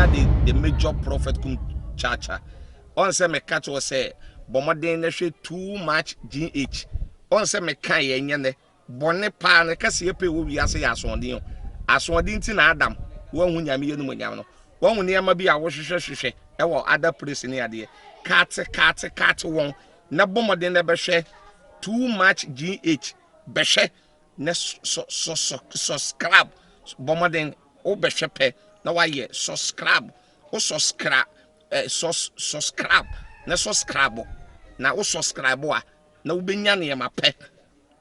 nya the major prophet kum chacha on say me catch was say bomoden na hwe too much gh on say me kan ye nya ne bone pa ne kase ye pe wo wiase ya asonde ti na adam wo hu nyame ye no nyam no wo hu ne ma bi a wo hwehwehwehwe e wo other place ne ade kat won na bomoden na be hwe too much gh be hwe ne subscribe bomoden o be hwe pe na wa ye subscribe o subscribe subscribe na subscribe na o subscribe a na wo benya ne ma pe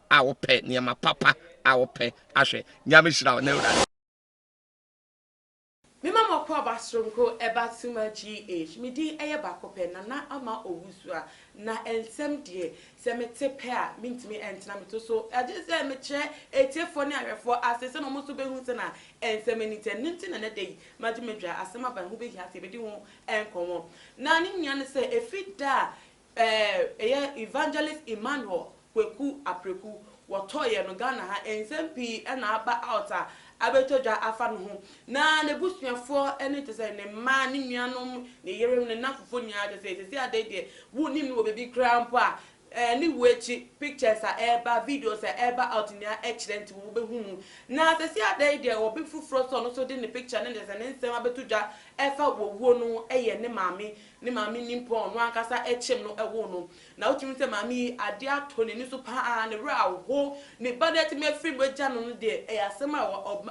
a wo pe ne ma papa a wo pe ahwe nyame hira na ura me mama kwa basronko ebatuma gh me di eye bakope na ama owusu a na ensem de se mete pe a mintimi entena meto so ade se me kire etiefo ne ahwefo asese no mo so behu se na ensem enite ninti na na dei maji medwa asema ban hu be hia se be di ho enkomo na ni nya ne se efida eye evangelist Emmanuel kweku apreku wotoye no Ghana ha ensem pi na aba out a abetodwa afa no ho na nebusuafo ene te se ne ma ne nuanom ne yerem ne nafofo nya de se ade de wu nim no bebi krampo a ni wechi pictures a eba videos a eba out in excellent wo be hu na se ade de obi fufuro so no so de ne picture ne de se ne nsem abetodwa efa wo no eye ne maame nimpo no akasa echem no ewo no na otumi se maame ade ato ne so pa ne ra wo ne badet me free gbeja no de e asema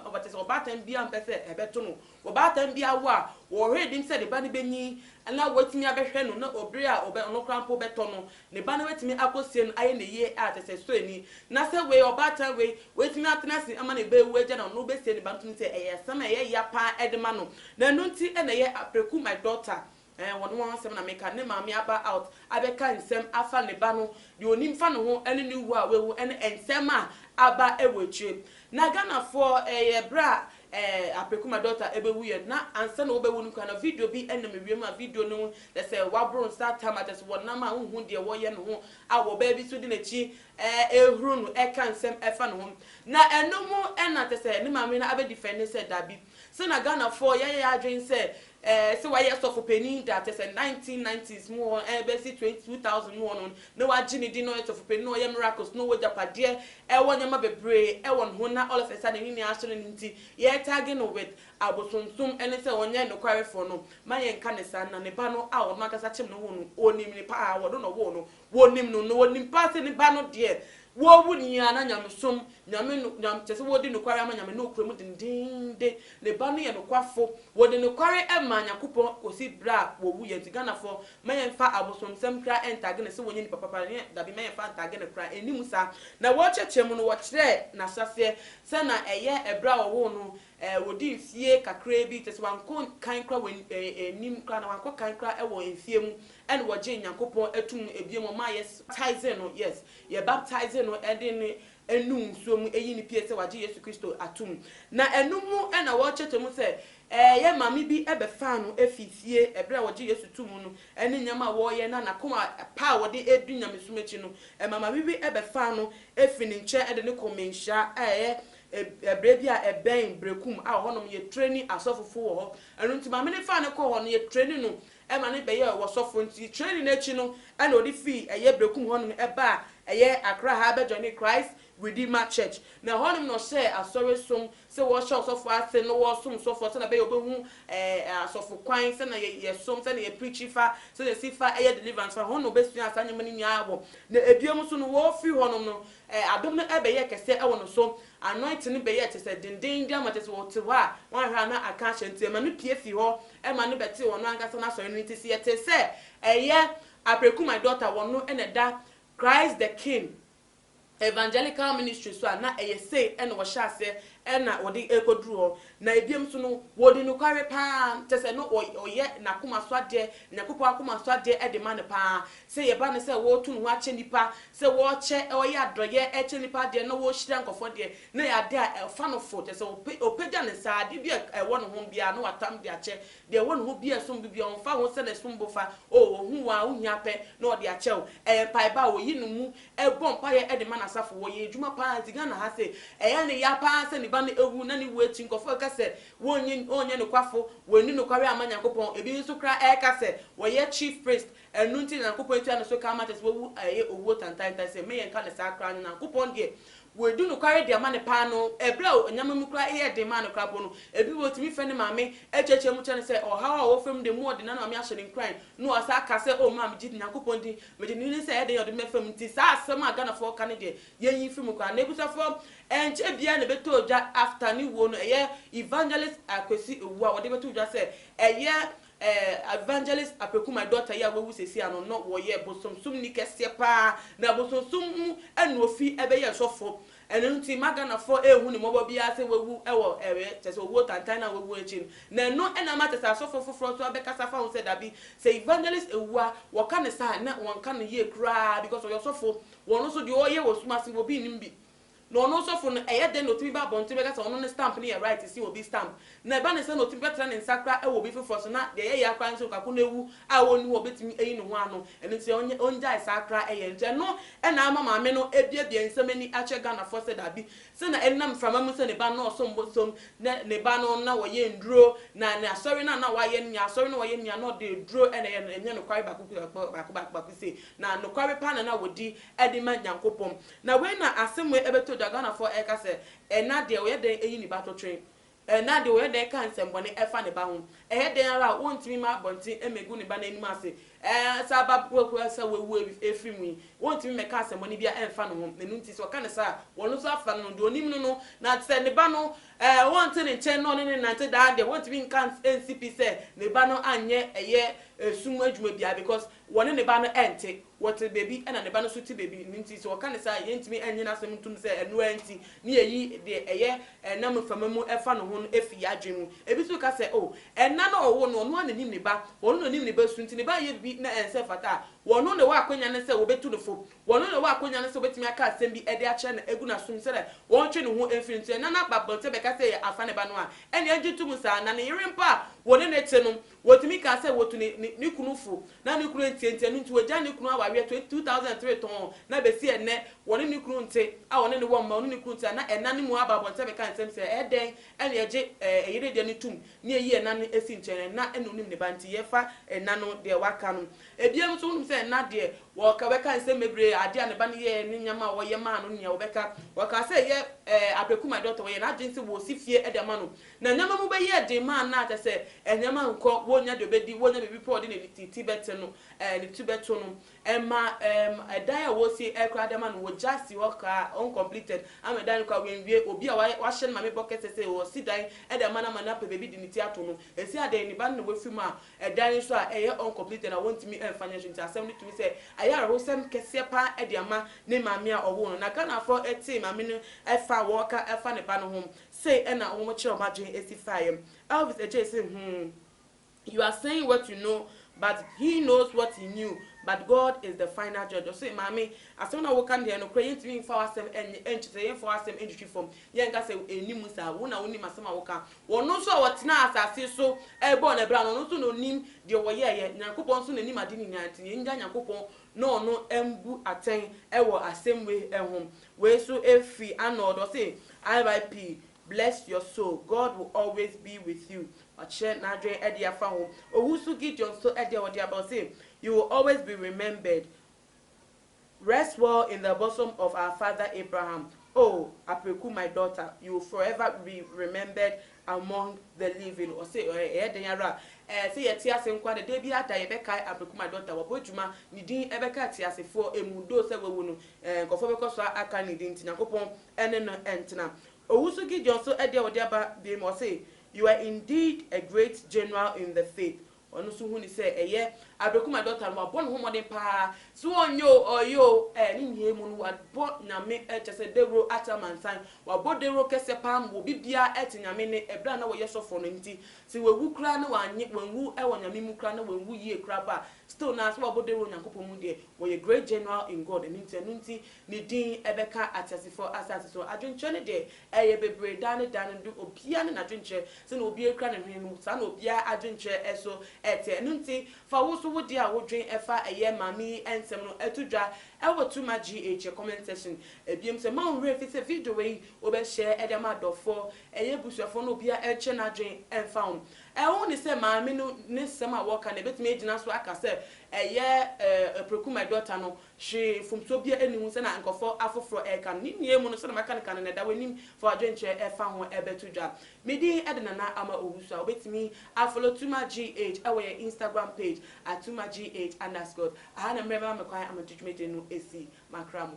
obate so obatan bia mpese ebeto no obatan bia wo a wo redim se de ba ne benyi na wotimi abehwe no na obere a obe no krampo beto no ne ba na wetimi akosie no aye ne ye a tese so ani na se we obatan we wetimi atenasi ama ne be wo eja no be se ne ba ntumi se e asema ye ya pa edema no na nunti e na ye Apreku my daughter won asem na make ne maami aba out abeka nsem afa ne ba no de onim fa no ho ene ne wu a wewu ene ensem a aba ewetwe na Ghana for bra Apreku my daughter ebewu ye na ansa na obewu no kana video bi ene me wiem a video no they say wabron start time at won na ma hu de wo ye no ho a wo ba bi so di na chi ehuru no eka nsem efa no ho na enomo ena te say ne maami na abe defend say dabi so na Ghana for ye adwen say so why yes of penny that is a 1990s more basi 2001 no wagini di no of penny no ye miracles no with japade e won yama bebre e won ho na all of a sudden ni aso nti ye tagging with abosonsum ene se wonye no kware for no ma ye nka ne san na ne ba no a won makasa chem no ho no onim ni pa a wodo no wo no wonim no wonim pa se ne ba no de wo wuni ana nyamsom nyame nyam tese wodi no kware ama nyame no okura mu dindinde ne ba no ye no kwafo wodi no kware ema nyakopon osi bra wo wu ye Ghana for mayen fa abosomsem kra entage ne se wonye ni papa ne dabi mayen fa entage ne kra enimu sa na wo chechemu no wo kire na sase se na eye ebra wo no wodi mfie kakra bi tese wanko kan kra enim kra na wanko kan kra ewo mfie mu ene wo je nyakopon atum ebiem ma yes baptizing no yes ye baptizing no edin enum so mu eyi ni pie se waje Yesu Kristo atum na enumu ena wo chetemu se ye mami bi ebe fa no efifie ebra waje Yesu tum no ene nyama wo ye na nakoma pa wo de edu nyame sumechi no mama bi ebe fa no efini nche ede ne komensha ebre bia eben brekum a honom ye training asofofo wo ho enu nti mama ne fa ne ko ho no ye training no ema ne be ye wo sofo nti training na chi no ena odi fi eye brekum honom eba eye Accra ha be join Christ Redeemer Church na honom no share asori som se wo show sofo ase no wo som sofo se na be obehu asofo kwan se na ye som se na ye preach fa se na sifa eye deliverance fa honom be sua asa nyama ni nya abo na ebiem so no wo fi honom no adom no ebe ye kese e wo no so anointing be ye te se dindin dia ma te se wo te wa wan hwa na aka hyentie ma no pie fi ho e ma no beti wo no angasa na so no ti se ye te se eye Apreku my daughter wo no ene da Christ the King evangelical ministry so na say ene wo sha ase ena wodi ekodru na ebiem so no wodi no kware pa tese no oye na kuma so ade na kupo akuma so ade e de man pa se ye ba ne se wo tu no ache nipa se wo che oye adoye eche nipa de no wo hira nkofo de na ya de a fa no fo tese opega ne sa de bi e wo no ho bia no watam de ache de wo no ho bia so bi on fa ho se na sumbo fa o hu wa unya pe na ode ache o pa ba wo yi no mu e bom pa ye e de man asafo wo ye ejuma pa Ghana ha se ya ne ya pa se ni ba no ewu na ne wu echi nkofo ka se wonye no kwafo woni no kware ama Nyankopon ebi nso kra e ka se wo ye chief priest enu nti Nyankopon etu so ka ma te se wo owo tantan se me yen ka ne sa kra Nyankopon de we do no carry the man pa no ebra onyama mu kra e de man kra bo no ebi wo timi fe ne maame echeche mu chene se o how wo fem de mu de na maame ahye ne kran no asa ka se o maame gidi Nyankopon di me de ni se e de yode me fem ti sa asem aga na fo ka ne de yen fi mu kra na ebusa fo enche bia ne beto oja after ni wo no eye evangelist akwesi ewu a wode beto oja se eye evangelist Apreku my daughter ya we sesi ano no wo ye bosomsum ni kese pa na bosomsum enu ofi ebe ye sofo enu nti magana fo ehu ni mobo bia se wewu ewo tese owo tantan na wewu echi na no ena mate sa sofo foforo so abekasa fa ho se dabi se evangelist ewu a wo ka ne sa na won ka ne ye kra because of your sofo won so de oye wo suma se wo bi nimbi no no so for eye den no timi ba bon timi kasa ono ne stamp ne right see obi stamp na ba ne se no timi betra ne nsakra e wo bi fofo so na de ye ya kra nso kako na ewu a woni wo betimi eyi no ho ano ene ti onja isakra eye nje no e na ama maame no ebiebie nsemani ache Ghana for se dabi se na enam frama mu se ne ba no so mbosom ne ba no na wo ye nduro na asori na wa ye nya asori na wo ye nya no de duro ene ye enye no kwai baku se na no kwai pa na wodi edi ma Nyankopon na we na asemwe ebeto Ghana for eka se na de we de eyi ni bato train na de we de kan sembone efa ne ba ho de ara wontimi ma bonti emegu ne ba na anim ase saba poku asa wewu efrimu wontimi me ka sembone bia emfa no ho nenu nti so ka ne sa wono so afa no de onim no na se ne ba no wonti ne chen no ne nante da de wontimi kan NCP se ne ba no anye eye sumu adwuma bia because wone ne ba no ente what baby and ne ba no so ti baby nti so ka ne sa yentimi enye na asem tum se enu anti ne yi de eye nam famamu efa no ho efi adwemu ebi so ka se oh enna no wo no no anim ne ba wono anim ne ba su nti ne ba ye bi na ense fata wono ne wa akonya ne se wo betu no fo wono ne wa akonya ne se betimi aka asem bi ede ache na egu na sum se le won twe ne ho efi nti na na babonte be ka se afa ne ba no a ene agitum sa na ne yirimpa wone ne te no wotimi ka se wotu ne kunu fo na ne kunu entienti no nti woja ne kunu awawe 2003 ton na be si ene wone ne kunu nte a wone ne wo ma wone ne kunu nte na ena ne mu ababonte be ka nsem se eden ene age eyire de ne tum ne eyi ena ne esi nkyene na enu nim ne ba nti ye fa ena no de waka no ebiem so wonum se ena de wo ka be ka nsem mebre ade ne ba ne ye ne nyama wo ye ma no ne wo be ka wo ka se ye Apreku my daughter wo ye na agent wo si fie e de ma no na nyama mu be ye de ma na ta se enyama nko wonya de be di wonya be po de ne titi bete no ne tubeto no ema edan a wo si ekra de ma no wo just work uncompleted am edan kwa wenwie obi a wa hye ma me bucket se wo si dan e de ma na pe baby di ne ti ato no esi adan ni ba no wo fi ma edan so a eye uncompleted na want me financial nti asem ni to me se ayara wo sem kese pa e de ama ne ma me a owo no na Ghana for eti ma me no efa worker efa ne ba no hom say e na wo mo kire o ma dwen esi faim Elvis eje say you are saying what you know, but he knows what he knew. But God is the final judge. So, mommy, as soon as we can hear no crying to me for us and to for us and entry from Yanga say a nimusa, one only Masama Woka. One no so what now as I say so, a born a brown, no nim, the way yet, Nakupon soon and Nimadini in Yakupon, no, embu attain, ever a same way at home. Where so if we are not or say, RIP. Bless your soul. God will always be with you. Nadre Edia Fahom. Owusu Gideon so Edia what about say. You will always be remembered. Rest well in the bosom of our father Abraham. Oh, Apreku, my daughter, you will forever be remembered among the living. Or say, say yetia se nkwa de bi ada yebeka Apreku, my daughter, wabojuma ni din ebeka tia se fo emudo se wewu no nkofo bekoso aka ni din tinakopon ene no entena. Owusu Gideon so edia odiaba be mo say, you are indeed a great general in the faith. Onu so hu ni say eye Apreku, my daughter, no abon ho modern pa so onyo oyo ni nhie mu no abo nyame chese dewro atamansan wabo dewro kese pam wo bibia etinyame ne ebra na wo yesofo no nti si wewu kra na wanye wenwu e wonyame mu kra na wenwu yie kra pa still na so wabo dewro nyankopon mu de wo ye great general in God and nti ni din ebeka atasifo asase so adwenche ne de eye bebre dan du obia ne nadwenche se na obia kra ne hwenu sa na obia adwenche eso ete no nti fa wo so wo dia wo dwen efa eye mami ensem no etudwa ewo too much gh comment section ebiem se ma onre fi se video we obe share edem adofo eye busuafo no bia eche na dwen emfa on ewo ni se mami no ne sem a wo ka na betime agina so aka se eye Apreku my daughter no she fumso bia enihu se na nkofo afoforo eka ni niemu no se na maka kan na da wanim for adwenche efa ho ebetudwa medi edena na ama owusu a obetimi follow tuma gh ewe your Instagram page at tuma gh_. Aha na mreba me kwan am judgment no esi makramu.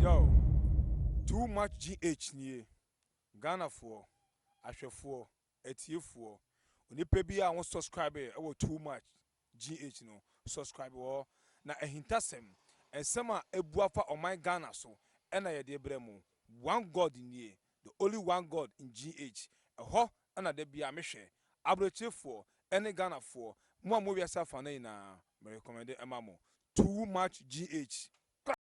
Yo, too much GH nie Ghana for ahwefo etiefo onipa bi a won subscribe e wo too much GH no subscribe wo na ehintasem ensem a ebuafa oman Ghana so ena ye de bremu one god nie the only one god in GH eho na de bia mehwe abrotefo ene Ghana for mo a mo wiasa fa na ina me recommend emamo too much GH